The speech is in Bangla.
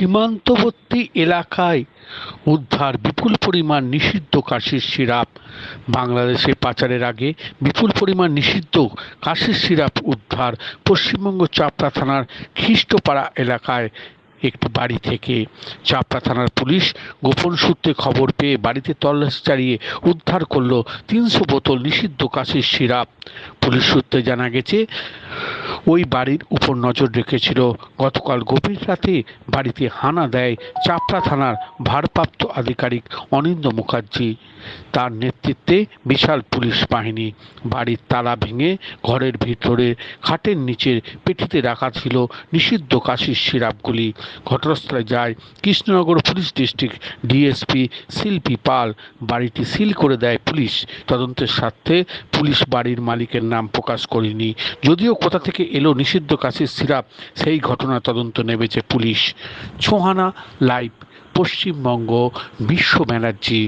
সীমান্তবর্তী এলাকায় উদ্ধার বিপুল পরিমাণ নিষিদ্ধ কাশির সিরাপ। বাংলাদেশে পাচারের আগে বিপুল পরিমাণ নিষিদ্ধ কাশির সিরাপ উদ্ধার পশ্চিমবঙ্গ চাপড়া থানার খ্রিস্টপাড়া এলাকায় একটি বাড়ি থেকে। চাপড়া থানার পুলিশ গোপন সূত্রে খবর পেয়ে বাড়িতে তল্লাশি চালিয়ে উদ্ধার করল 300 বোতল নিষিদ্ধ কাশির সিরাপ। পুলিশ সূত্রে জানা গেছে, ওই বাড়ির উপর নজর রেখেছিল গতকাল গভীর রাতে বাড়িতে হানা দেয় চাপড়া থানার ভারপ্রাপ্ত আধিকারিক অনিন্দ্য মুখার্জি। তার নেতৃত্বে বিশাল পুলিশ বাহিনী। বাড়ির তালা ভেঙে ঘরের ভিতরে খাটের নিচের পেটিতে রাখা ছিল নিষিদ্ধ কাশির সিরাপগুলি। ঘটনাস্থলে যায় কৃষ্ণনগর পুলিশ ডিস্ট্রিক্ট ডিএসপি শিল্পী পাল। বাড়িটি সিল করে দেয় পুলিশ। তদন্তের স্বার্থে পুলিশ বাড়ির মালিকের নাম প্রকাশ করেনি। যদিও কোথা থেকে এলো নিষিদ্ধ কাশির সিরাপ সেই ঘটনা তদন্ত নেমেছে পুলিশ। ছোহানা লাইভ, পশ্চিমবঙ্গ, বিশ্ব ব্যানার্জি।